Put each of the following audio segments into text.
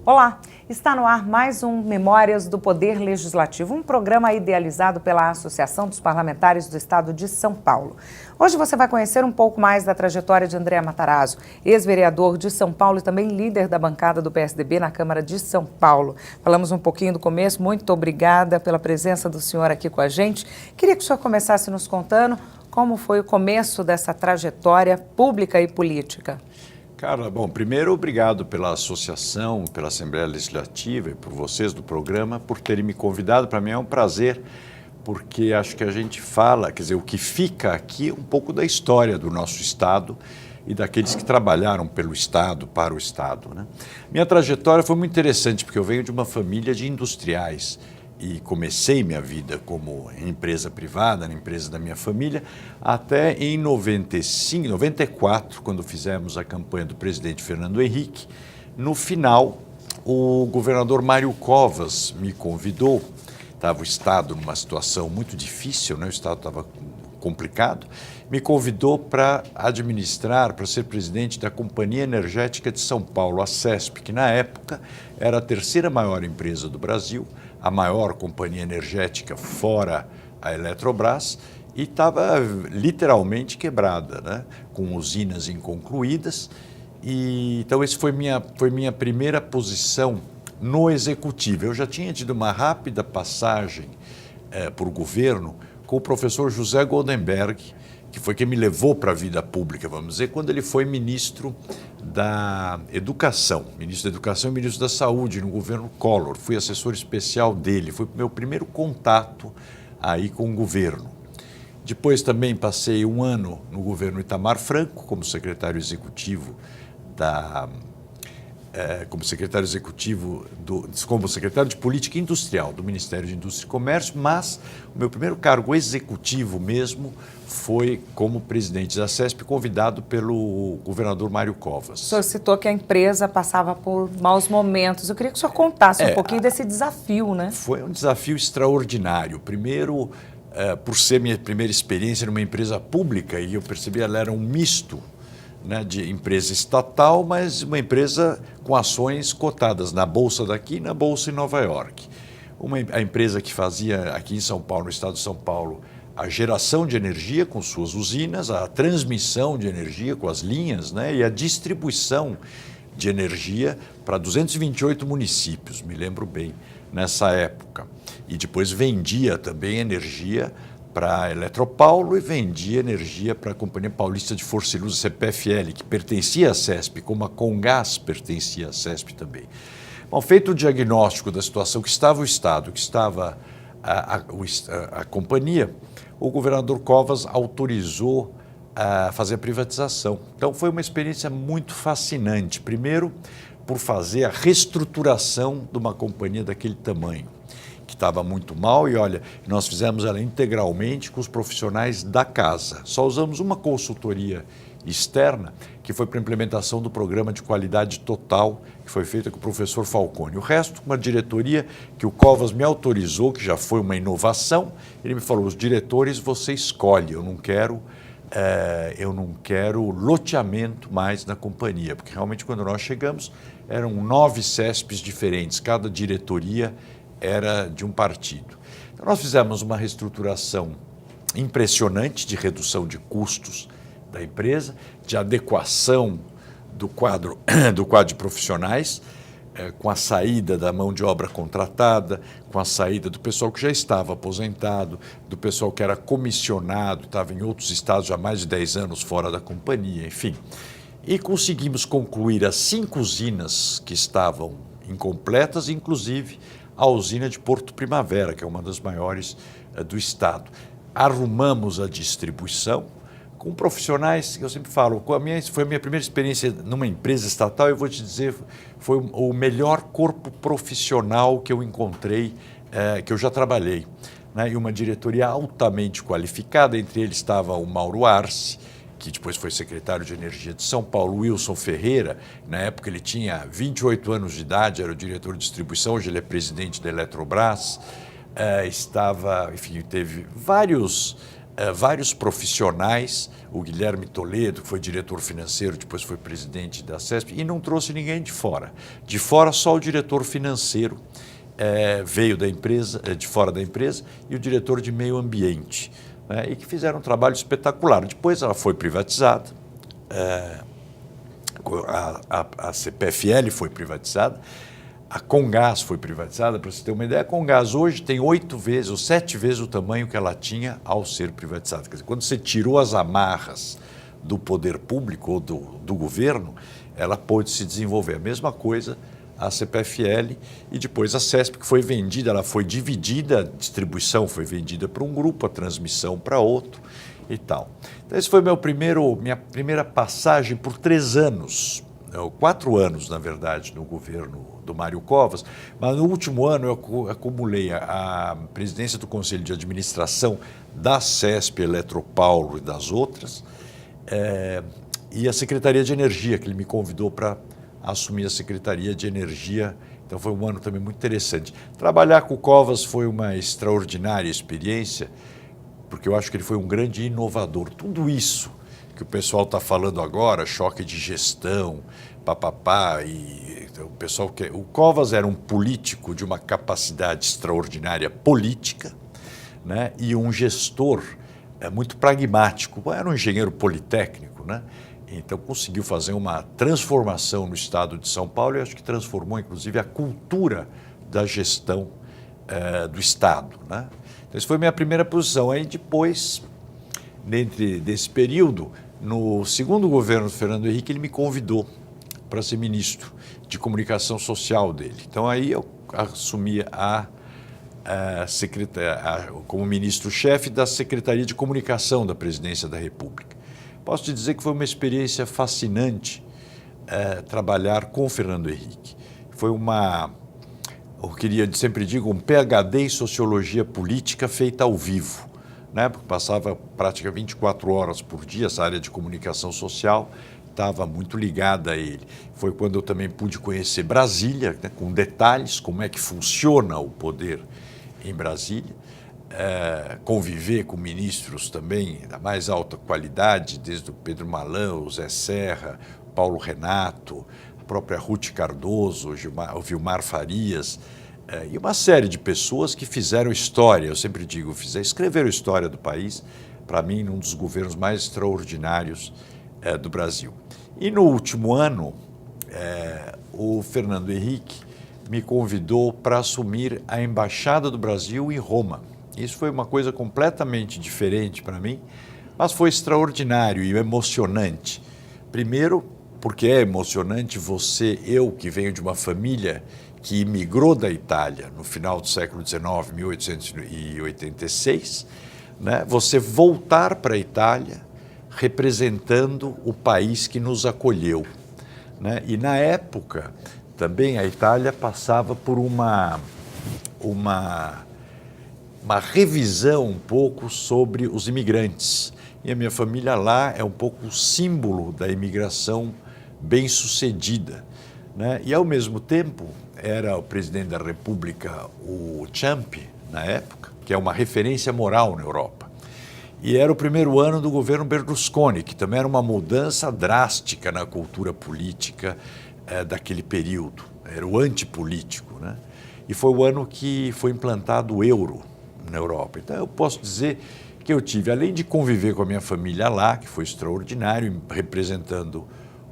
Olá, está no ar mais um Memórias do Poder Legislativo, um programa idealizado pela Associação dos Parlamentares do Estado de São Paulo. Hoje você vai conhecer um pouco mais da trajetória de André Matarazzo, ex-vereador de São Paulo e também líder da bancada do PSDB na Câmara de São Paulo. Falamos um pouquinho do começo, muito obrigada pela presença do senhor aqui com a gente. Queria que o senhor começasse nos contando como foi o começo dessa trajetória pública e política. Carla, bom, primeiro obrigado pela associação, pela Assembleia Legislativa e por vocês do programa, por terem me convidado. Para mim é um prazer, porque acho que a gente fala, quer dizer, o que fica aqui é um pouco da história do nosso Estado e daqueles que trabalharam pelo Estado, para o Estado, né? Minha trajetória foi muito interessante, porque eu venho de uma família de industriais e comecei minha vida como empresa privada, na empresa da minha família, até em 95, 94, quando fizemos a campanha do presidente Fernando Henrique. No final, o governador Mário Covas me convidou, estava o Estado numa situação muito difícil, né? O Estado estava complicado, me convidou para administrar, para ser presidente da Companhia Energética de São Paulo, a CESP, que na época era a terceira maior empresa do Brasil, a maior companhia energética fora a Eletrobras, e estava literalmente quebrada, né? Com usinas inconcluídas. E, então, essa foi minha primeira posição no Executivo. Eu já tinha tido uma rápida passagem por governo com o professor José Goldenberg, que foi quem me levou para a vida pública, vamos dizer, quando ele foi ministro da Educação e ministro da Saúde no governo Collor. Fui assessor especial dele, foi o meu primeiro contato aí com o governo. Depois também passei um ano no governo Itamar Franco como secretário executivo como secretário de Política Industrial do Ministério de Indústria e Comércio, mas o meu primeiro cargo executivo mesmo foi como presidente da CESP, convidado pelo governador Mário Covas. O senhor citou que a empresa passava por maus momentos. Eu queria que o senhor contasse um pouquinho desse desafio, né? Foi um desafio extraordinário. Primeiro, por ser minha primeira experiência numa empresa pública, e eu percebi que ela era um misto, né, de empresa estatal, mas uma empresa com ações cotadas na Bolsa daqui e na Bolsa em Nova York. A empresa que fazia aqui em São Paulo, no estado de São Paulo, a geração de energia com suas usinas, a transmissão de energia com as linhas, né, e a distribuição de energia para 228 municípios, me lembro bem, nessa época. E depois vendia também energia para a Eletropaulo e vendia energia para a Companhia Paulista de Força e Luz, CPFL, que pertencia à CESP, como a Comgás pertencia à CESP também. Bom, feito o diagnóstico da situação que estava o Estado, que estava a companhia, o governador Covas autorizou a fazer a privatização. Então foi uma experiência muito fascinante. Primeiro, por fazer a reestruturação de uma companhia daquele tamanho, que estava muito mal, e olha, nós fizemos ela integralmente com os profissionais da casa. Só usamos uma consultoria externa, que foi para a implementação do programa de qualidade total, que foi feita com o professor Falcone. O resto, uma diretoria que o Covas me autorizou, que já foi uma inovação. Ele me falou: os diretores você escolhe, eu não quero loteamento mais na companhia, porque realmente quando nós chegamos eram 9 CESPs diferentes, cada diretoria era de um partido. Então, nós fizemos uma reestruturação impressionante de redução de custos da empresa, de adequação do quadro de profissionais, com a saída da mão de obra contratada, com a saída do pessoal que já estava aposentado, do pessoal que era comissionado, estava em outros estados já há mais de 10 anos fora da companhia, enfim. E conseguimos concluir as 5 usinas que estavam incompletas, inclusive a usina de Porto Primavera, que é uma das maiores do estado. Arrumamos a distribuição com profissionais, que eu sempre falo, foi a minha primeira experiência numa empresa estatal, eu vou te dizer, foi o melhor corpo profissional que eu encontrei, que eu já trabalhei, né? E uma diretoria altamente qualificada, entre eles estava o Mauro Arce, que depois foi secretário de Energia de São Paulo, Wilson Ferreira. Na época ele tinha 28 anos de idade, era o diretor de distribuição, hoje ele é presidente da Eletrobras. Enfim, teve vários vários profissionais, o Guilherme Toledo, que foi diretor financeiro, depois foi presidente da CESP, e não trouxe ninguém de fora. De fora, só o diretor financeiro veio da empresa, de fora da empresa, e o diretor de meio ambiente, né, e que fizeram um trabalho espetacular. Depois ela foi privatizada, a CPFL foi privatizada, a Comgás foi privatizada. Para você ter uma ideia, a Comgás hoje tem 8 vezes ou 7 vezes o tamanho que ela tinha ao ser privatizada. Quer dizer, quando você tirou as amarras do poder público ou do governo, ela pôde se desenvolver. A mesma coisa a CPFL e depois a CESP, que foi vendida, ela foi dividida, a distribuição foi vendida para um grupo, a transmissão para outro e tal. Então, esse foi minha primeira passagem por 3 anos, 4 anos, na verdade, no governo do Mário Covas, mas no último ano eu acumulei a presidência do Conselho de Administração da CESP, Eletropaulo e das outras, e a Secretaria de Energia, que ele me convidou para assumir a Secretaria de Energia. Então foi um ano também muito interessante. Trabalhar com o Covas foi uma extraordinária experiência, porque eu acho que ele foi um grande inovador. Tudo isso que o pessoal está falando agora, choque de gestão, papapá, e então, o Covas era um político de uma capacidade extraordinária política, né, e um gestor muito pragmático. Era um engenheiro politécnico, né? Então conseguiu fazer uma transformação no estado de São Paulo e acho que transformou inclusive a cultura da gestão do estado, né? Então essa foi a minha primeira posição. Aí depois, dentro desse período, no segundo governo do Fernando Henrique, ele me convidou para ser ministro de comunicação social dele. Então aí eu assumi como ministro-chefe da Secretaria de Comunicação da Presidência da República. Posso te dizer que foi uma experiência fascinante trabalhar com o Fernando Henrique. Foi sempre digo, um PhD em Sociologia Política feita ao vivo, né? Porque passava praticamente 24 horas por dia, essa área de comunicação social estava muito ligada a ele. Foi quando eu também pude conhecer Brasília, né, com detalhes, como é que funciona o poder em Brasília. Conviver com ministros também da mais alta qualidade, desde o Pedro Malan, o Zé Serra, Paulo Renato, a própria Ruth Cardoso, o Vilmar Farias, e uma série de pessoas que fizeram história, eu sempre digo, escreveram história do país, para mim, um dos governos mais extraordinários do Brasil. E no último ano, o Fernando Henrique me convidou para assumir a Embaixada do Brasil em Roma. Isso foi uma coisa completamente diferente para mim, mas foi extraordinário e emocionante. Primeiro, porque é emocionante eu que venho de uma família que imigrou da Itália no final do século XIX, 1886, né, você voltar para a Itália representando o país que nos acolheu, né? E na época também a Itália passava por uma revisão um pouco sobre os imigrantes. E a minha família lá é um pouco o símbolo da imigração bem-sucedida, né? E, ao mesmo tempo, era o presidente da República, o Ciampi, na época, que é uma referência moral na Europa. E era o primeiro ano do governo Berlusconi, que também era uma mudança drástica na cultura política daquele período. Era o antipolítico, né? E foi o ano que foi implantado o euro na Europa. Então, eu posso dizer que eu tive, além de conviver com a minha família lá, que foi extraordinário, representando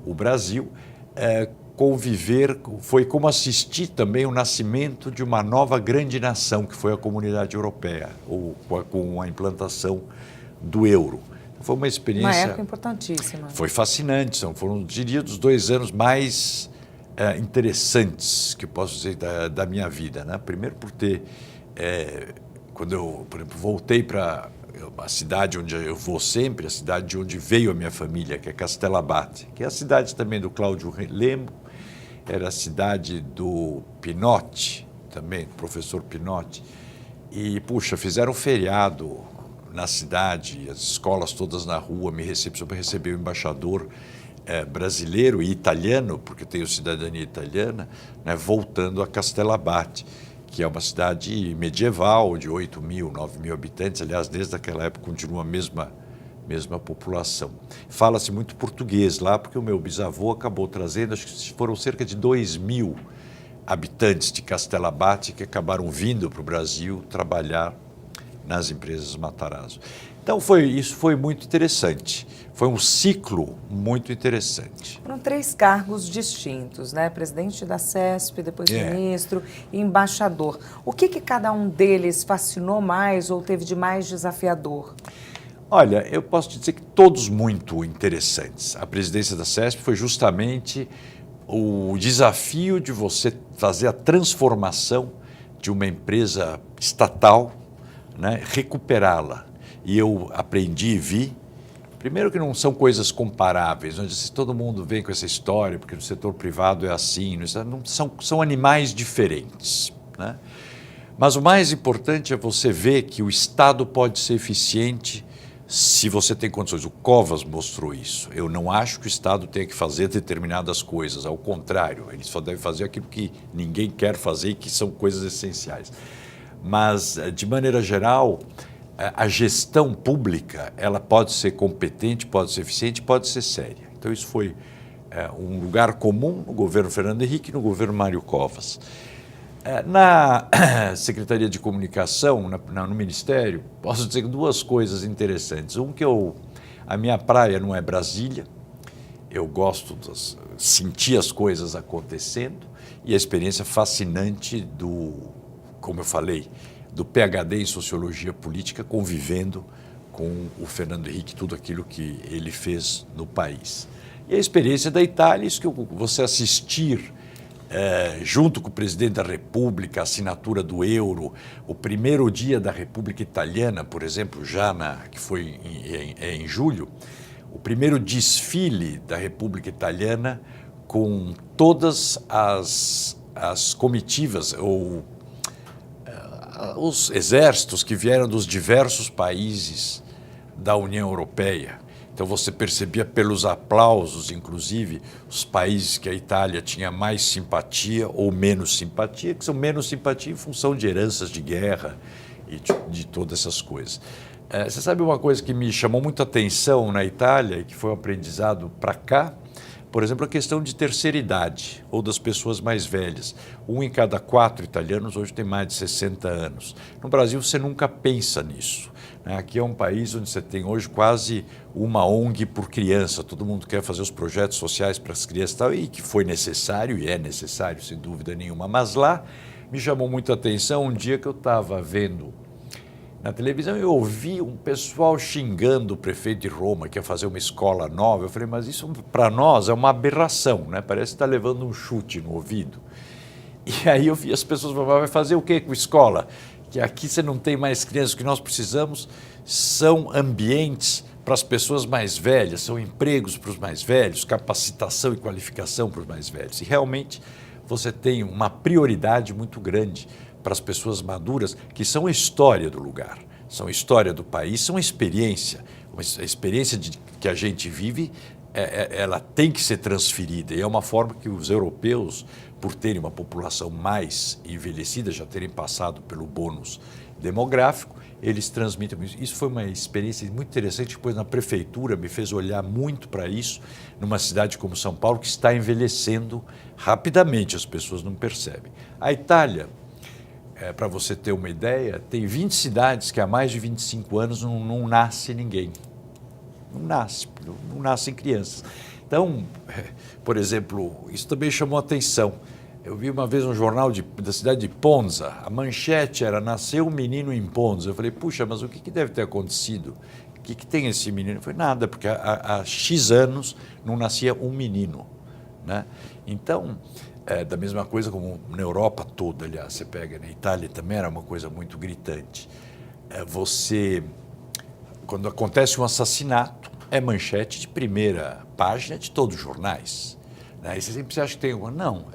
o Brasil, foi como assistir também o nascimento de uma nova grande nação, que foi a Comunidade Europeia, com a implantação do euro. Foi uma experiência... Uma época importantíssima. Foi fascinante, foram, diria, dos 2 anos mais interessantes que eu posso dizer da minha vida, né? Primeiro por ter... quando eu, por exemplo, voltei para a cidade onde eu vou sempre, a cidade de onde veio a minha família, que é Castellabate, que é a cidade também do Cláudio Lemo, era a cidade do Pinotti, também, do professor Pinotti. E, puxa, fizeram um feriado na cidade, as escolas todas na rua me recebeu o embaixador brasileiro e italiano, porque tenho cidadania italiana, né, voltando a Castellabate, que é uma cidade medieval de 8 mil, 9 mil habitantes. Aliás, desde aquela época continua a mesma população. Fala-se muito português lá, porque o meu bisavô acabou trazendo, acho que foram cerca de 2 mil habitantes de Castelo Abate que acabaram vindo para o Brasil trabalhar nas empresas Matarazzo. Então, isso foi muito interessante. Foi um ciclo muito interessante. Foram 3 cargos distintos, né? Presidente da CESP, depois ministro e embaixador. O que cada um deles fascinou mais ou teve de mais desafiador? Olha, eu posso te dizer que todos muito interessantes. A presidência da CESP foi justamente o desafio de você fazer a transformação de uma empresa estatal, né, recuperá-la. E eu aprendi e vi, primeiro que não são coisas comparáveis, onde todo mundo vem com essa história, porque no setor privado é assim, não são animais diferentes, né? Mas o mais importante é você ver que o Estado pode ser eficiente se você tem condições. O Covas mostrou isso. Eu não acho que o Estado tenha que fazer determinadas coisas, ao contrário, ele só deve fazer aquilo que ninguém quer fazer e que são coisas essenciais. Mas, de maneira geral, a gestão pública ela pode ser competente, pode ser eficiente, pode ser séria. Então, isso foi um lugar comum no governo Fernando Henrique e no governo Mário Covas. Na Secretaria de Comunicação, no Ministério, posso dizer 2 coisas interessantes. A minha praia não é Brasília, eu gosto de sentir as coisas acontecendo e a experiência fascinante como eu falei, do PhD em Sociologia Política convivendo com o Fernando Henrique, tudo aquilo que ele fez no país. E a experiência da Itália, isso que você assistir junto com o presidente da República, a assinatura do euro, o primeiro dia da República Italiana, por exemplo, que foi em julho, o primeiro desfile da República Italiana com todas as comitivas ou os exércitos que vieram dos diversos países da União Europeia. Então você percebia pelos aplausos, inclusive, os países que a Itália tinha mais simpatia ou menos simpatia, que são menos simpatia em função de heranças de guerra e de todas essas coisas. Você sabe uma coisa que me chamou muito a atenção na Itália e que foi um aprendizado para cá? Por exemplo, a questão de terceira idade ou das pessoas mais velhas. 1 em cada 4 italianos hoje tem mais de 60 anos. No Brasil, você nunca pensa nisso. Aqui é um país onde você tem hoje quase uma ONG por criança. Todo mundo quer fazer os projetos sociais para as crianças e tal, e que foi necessário, e é necessário, sem dúvida nenhuma. Mas lá me chamou muito a atenção um dia que eu estava vendo na televisão, eu ouvi um pessoal xingando o prefeito de Roma, que ia fazer uma escola nova. Eu falei, mas isso para nós é uma aberração, né? Parece que está levando um chute no ouvido. E aí eu vi as pessoas falando, vai fazer o quê com escola? Que aqui você não tem mais crianças, o que nós precisamos são ambientes para as pessoas mais velhas, são empregos para os mais velhos, capacitação e qualificação para os mais velhos. E realmente você tem uma prioridade muito grande para as pessoas maduras, que são a história do lugar, são a história do país, são a experiência que a gente vive, ela tem que ser transferida. E é uma forma que os europeus, por terem uma população mais envelhecida, já terem passado pelo bônus demográfico, eles transmitem isso. Isso foi uma experiência muito interessante. Depois, na prefeitura, me fez olhar muito para isso, numa cidade como São Paulo, que está envelhecendo rapidamente, as pessoas não percebem. A Itália, para você ter uma ideia, tem 20 cidades que há mais de 25 anos não nasce ninguém. Não nascem crianças. Então, por exemplo, isso também chamou a atenção. Eu vi uma vez um jornal da cidade de Ponza, a manchete era nasceu um menino em Ponza. Eu falei, puxa, mas o que deve ter acontecido? O que tem esse menino? Eu falei, nada, porque há X anos não nascia um menino, né? Então, da mesma coisa como na Europa toda, aliás, você pega na Itália também era uma coisa muito gritante. Quando acontece um assassinato, é manchete de primeira página de todos os jornais, né? E você sempre acha que tem uma... Não,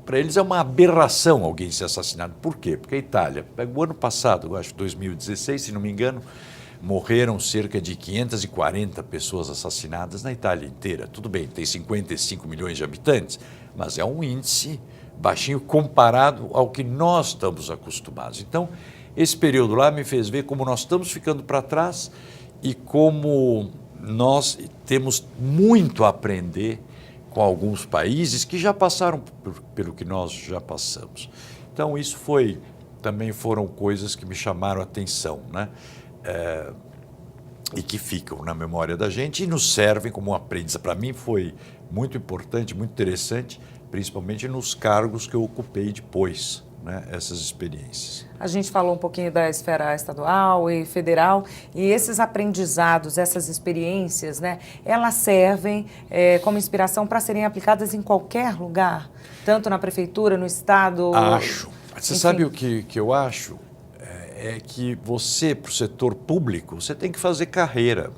para eles é uma aberração alguém ser assassinado. Por quê? Porque a Itália, o ano passado, eu acho 2016, se não me engano, morreram cerca de 540 pessoas assassinadas na Itália inteira. Tudo bem, tem 55 milhões de habitantes, mas é um índice baixinho comparado ao que nós estamos acostumados. Então, esse período lá me fez ver como nós estamos ficando para trás e como nós temos muito a aprender com alguns países que já passaram pelo que nós já passamos. Então, isso também foram coisas que me chamaram a atenção, né? E que ficam na memória da gente e nos servem como um aprendizado. Para mim foi muito importante, muito interessante, principalmente nos cargos que eu ocupei depois, né, essas experiências. A gente falou um pouquinho da esfera estadual e federal, e esses aprendizados, essas experiências, né, elas servem como inspiração para serem aplicadas em qualquer lugar, tanto na prefeitura, no estado... Acho. Você enfim. sabe o que eu acho? É que você, para o setor público, você tem que fazer carreira,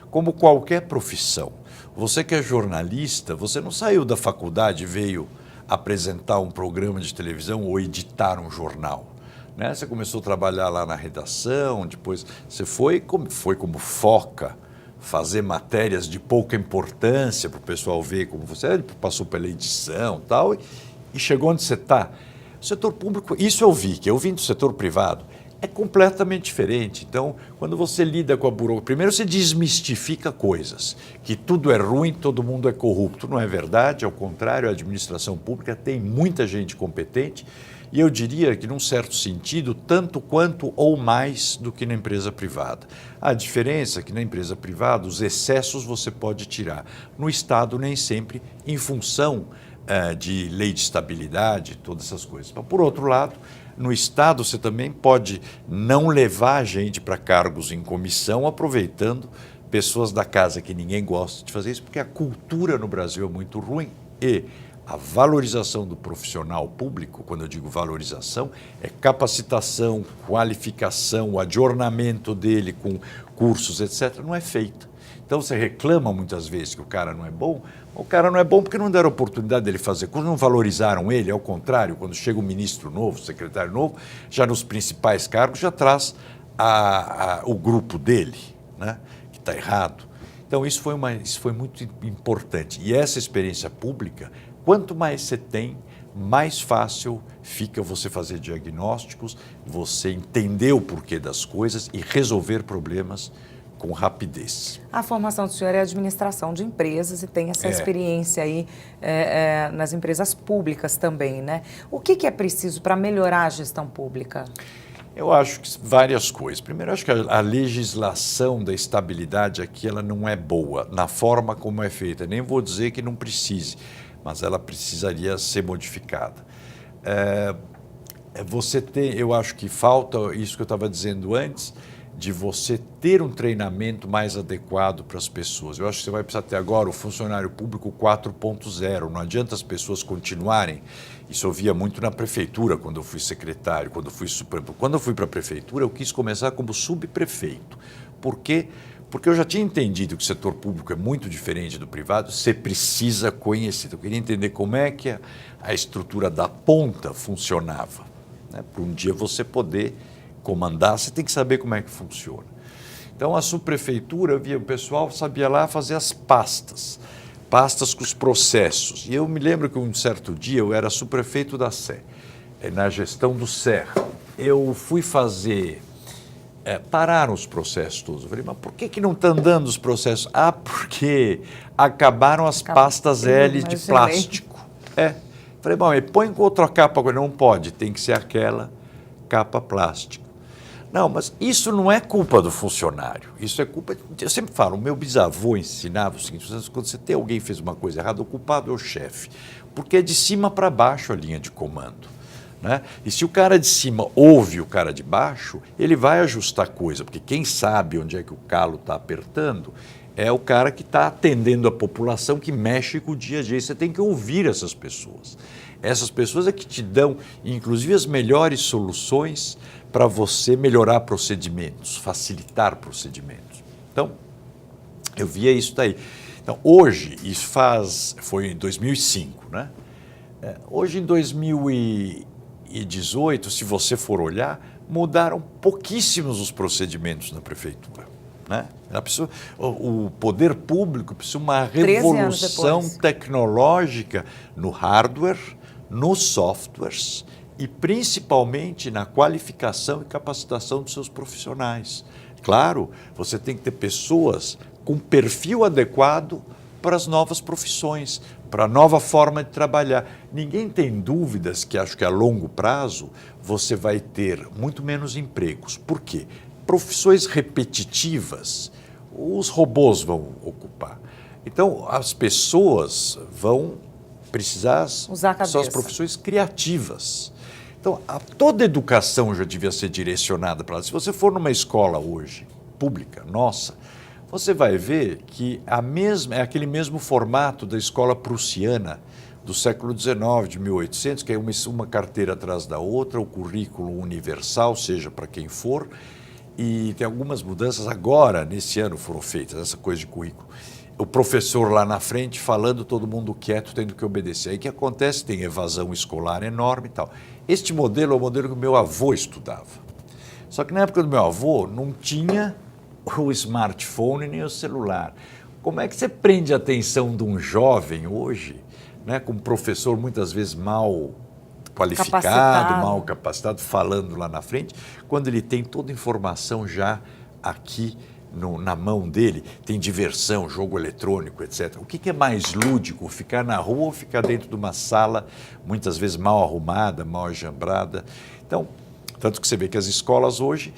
como qualquer profissão. Você que é jornalista, você não saiu da faculdade e veio apresentar um programa de televisão ou editar um jornal, né? Você começou a trabalhar lá na redação, depois você foi como foca, fazer matérias de pouca importância para o pessoal ver como você passou pela edição tal, e chegou onde você está. O setor público, isso eu vi, que eu vim do setor privado, é completamente diferente. Então, quando você lida com a burocracia, primeiro você desmistifica coisas, que tudo é ruim, todo mundo é corrupto. Não é verdade, ao contrário, a administração pública tem muita gente competente e eu diria que, num certo sentido, tanto quanto ou mais do que na empresa privada. A diferença é que na empresa privada os excessos você pode tirar. No Estado, nem sempre, em função de lei de estabilidade, todas essas coisas. Mas, por outro lado, no Estado, você também pode não levar a gente para cargos em comissão, aproveitando pessoas da casa que ninguém gosta de fazer isso, porque a cultura no Brasil é muito ruim e a valorização do profissional público, quando eu digo valorização, é capacitação, qualificação, o adornamento dele com cursos, etc., não é feita. Então, você reclama muitas vezes que o cara não é bom. O cara não é bom porque não deram oportunidade dele fazer. Quando não valorizaram ele, ao contrário, quando chega um ministro novo, secretário novo, já nos principais cargos já traz o grupo dele, né, que está errado. Então, isso foi muito importante. E essa experiência pública, quanto mais você tem, mais fácil fica você fazer diagnósticos, você entender o porquê das coisas e resolver problemas com rapidez. A formação do senhor é administração de empresas e tem essa experiência aí nas empresas públicas também, né? O que é preciso para melhorar a gestão pública? Eu acho que várias coisas. Primeiro, acho que a legislação da estabilidade aqui ela não é boa, na forma como é feita. Nem vou dizer que não precise, mas ela precisaria ser modificada. Eu acho que falta isso que eu estava dizendo antes, de você ter um treinamento mais adequado para as pessoas. Eu acho que você vai precisar ter agora o funcionário público 4.0. Não adianta as pessoas continuarem. Isso eu via muito na prefeitura, quando eu fui secretário, quando eu fui para a prefeitura, eu quis começar como subprefeito. Por quê? Porque eu já tinha entendido que o setor público é muito diferente do privado, você precisa conhecer. Eu queria entender como é que a estrutura da ponta funcionava, né? Para um dia você poder comandar, você tem que saber como é que funciona. Então, a subprefeitura, eu via o pessoal, sabia lá fazer as pastas com os processos. E eu me lembro que um certo dia eu era subprefeito da Sé, na gestão do Serra. Eu fui fazer, pararam os processos todos. Eu falei, mas por que não está andando os processos? Ah, porque acabaram as pastas L de plástico. Falei, bom, põe com outra capa, não pode, tem que ser aquela capa plástica. Não, mas isso não é culpa do funcionário, isso é culpa... Eu sempre falo, o meu bisavô ensinava o seguinte, quando você tem alguém que fez uma coisa errada, o culpado é o chefe, porque é de cima para baixo a linha de comando, né? E se o cara de cima ouve o cara de baixo, ele vai ajustar a coisa, porque quem sabe onde é que o calo está apertando é o cara que está atendendo a população, que mexe com o dia a dia. Você tem que ouvir essas pessoas. Essas pessoas é que te dão, inclusive, as melhores soluções para você melhorar procedimentos, facilitar procedimentos. Então, eu via isso daí. Então, hoje, foi em 2005, né? Hoje, em 2018, se você for olhar, mudaram pouquíssimos os procedimentos na prefeitura, né? O poder público precisa de uma revolução tecnológica no hardware, nos softwares e principalmente na qualificação e capacitação dos seus profissionais. Claro, você tem que ter pessoas com perfil adequado para as novas profissões, para a nova forma de trabalhar. Ninguém tem dúvidas que acho que a longo prazo você vai ter muito menos empregos. Por quê? Profissões repetitivas, os robôs vão ocupar. Então, as pessoas vão precisar usar a cabeça. São as profissões criativas. Então, toda educação já devia ser direcionada para lá. Se você for numa escola hoje, pública, nossa, você vai ver que é aquele mesmo formato da escola prussiana do século XIX, de 1800, que é uma carteira atrás da outra, o currículo universal, seja para quem for, e tem algumas mudanças agora, nesse ano, foram feitas, essa coisa de currículo. O professor lá na frente falando, todo mundo quieto, tendo que obedecer. Aí o que acontece? Tem evasão escolar enorme e tal. Este modelo é o modelo que o meu avô estudava. Só que na época do meu avô não tinha o smartphone nem o celular. Como é que você prende a atenção de um jovem hoje, né, com um professor muitas vezes mal qualificado, mal capacitado, falando lá na frente, quando ele tem toda a informação já aqui na mão dele, tem diversão, jogo eletrônico, etc. O que é mais lúdico, ficar na rua ou ficar dentro de uma sala, muitas vezes mal arrumada, mal ajambrada? Então, tanto que você vê que as escolas hoje,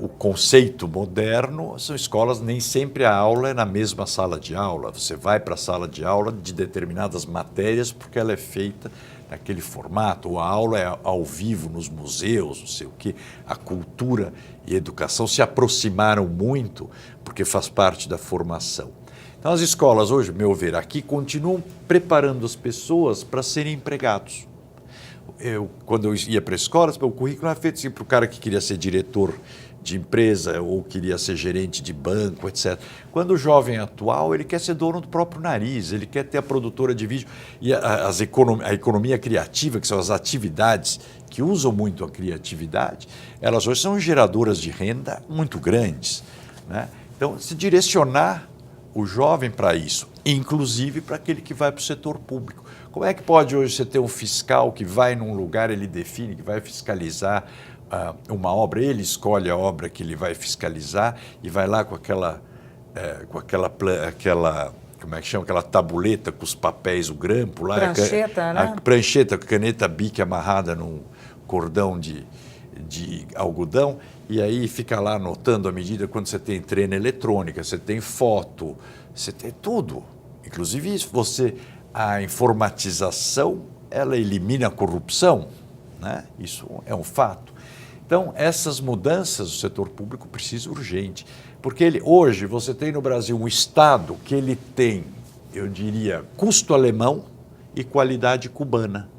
o conceito moderno são escolas, nem sempre a aula é na mesma sala de aula. Você vai para a sala de aula de determinadas matérias porque ela é feita naquele formato, ou a aula é ao vivo nos museus, não sei o quê. A cultura e a educação se aproximaram muito porque faz parte da formação. Então as escolas hoje, meu ver, aqui continuam preparando as pessoas para serem empregados. Quando eu ia para a escola, o currículo era feito assim, para o cara que queria ser diretor de empresa ou queria ser gerente de banco, etc. Quando o jovem atual, ele quer ser dono do próprio nariz, ele quer ter a produtora de vídeo e a economia criativa, que são as atividades que usam muito a criatividade, elas hoje são geradoras de renda muito grandes, né? Então, se direcionar o jovem para isso, inclusive para aquele que vai para o setor público. Como é que pode hoje você ter um fiscal que vai num lugar, ele define, que vai fiscalizar uma obra, ele escolhe a obra que ele vai fiscalizar e vai lá com aquela como é que chama, aquela tabuleta com os papéis, o grampo lá, prancheta, né? A prancheta com caneta Bic amarrada num cordão de algodão, e aí fica lá anotando a medida. Quando você tem trena eletrônica, você tem foto, você tem tudo. Inclusive a informatização, ela elimina a corrupção, né? Isso é um fato. Então, essas mudanças do setor público precisam urgente, porque hoje você tem no Brasil um Estado que ele tem, eu diria, custo alemão e qualidade cubana.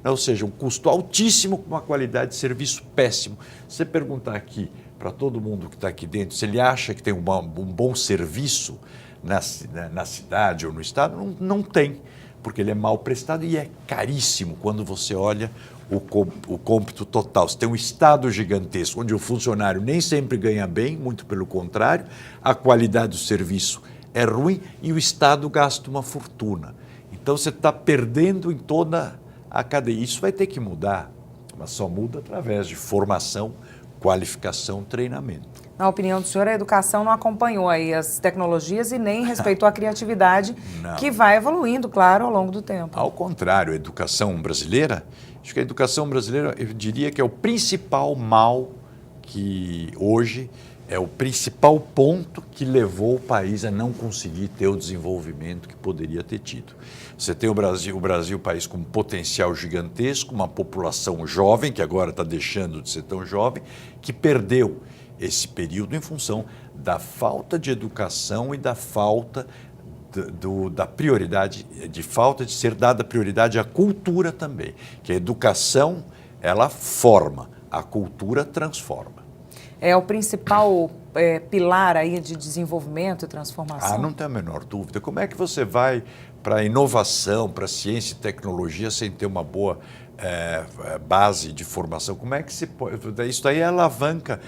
Ou seja, um custo altíssimo com uma qualidade de serviço péssimo. Se você perguntar aqui para todo mundo que está aqui dentro se ele acha que tem um bom serviço na cidade ou no Estado, não tem, porque ele é mal prestado e é caríssimo quando você olha o cômputo total. Você tem um Estado gigantesco, onde o funcionário nem sempre ganha bem, muito pelo contrário, a qualidade do serviço é ruim e o Estado gasta uma fortuna. Então você está perdendo em toda a cadeia. Isso vai ter que mudar, mas só muda através de formação, qualificação, treinamento. Na opinião do senhor, a educação não acompanhou aí as tecnologias e nem respeitou a criatividade, que vai evoluindo, claro, ao longo do tempo. Ao contrário, a educação brasileira, acho que a educação brasileira, eu diria que é o principal mal que hoje é o principal ponto que levou o país a não conseguir ter o desenvolvimento que poderia ter tido. Você tem o Brasil, país com um potencial gigantesco, uma população jovem, que agora está deixando de ser tão jovem, que perdeu esse período em função da falta de educação e da falta da prioridade, falta de ser dada prioridade à cultura também, que a educação, ela forma, a cultura transforma. É o principal pilar aí de desenvolvimento e transformação? Não tem a menor dúvida. Como é que você vai para a inovação, para a ciência e tecnologia sem ter uma boa base de formação? Como é que se pode? Isso aí é alavanca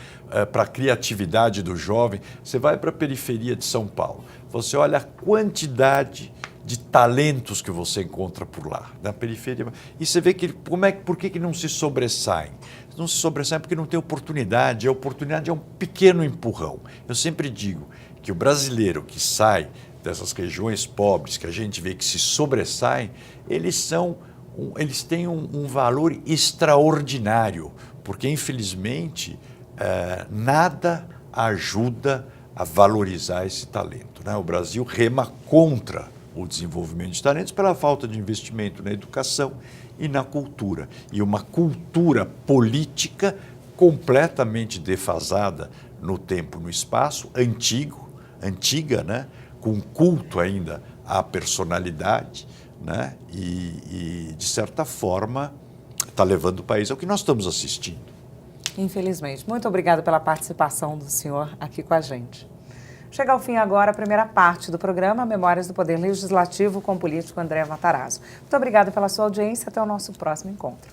para a criatividade do jovem. Você vai para a periferia de São Paulo, você olha a quantidade de talentos que você encontra por lá, na periferia. E você vê que por que não se sobressaem? Não se sobressaem porque não tem oportunidade. A oportunidade é um pequeno empurrão. Eu sempre digo que o brasileiro que sai dessas regiões pobres, que a gente vê que se sobressaem, eles têm um valor extraordinário, porque, infelizmente, nada ajuda a valorizar esse talento, né? O Brasil rema contra o desenvolvimento de talentos pela falta de investimento na educação e na cultura. E uma cultura política completamente defasada no tempo e no espaço, antiga, né? Com culto ainda à personalidade, né? E de certa forma, está levando o país ao que nós estamos assistindo. Infelizmente. Muito obrigada pela participação do senhor aqui com a gente. Chega ao fim agora a primeira parte do programa Memórias do Poder Legislativo com o político André Matarazzo. Muito obrigada pela sua audiência. Até o nosso próximo encontro.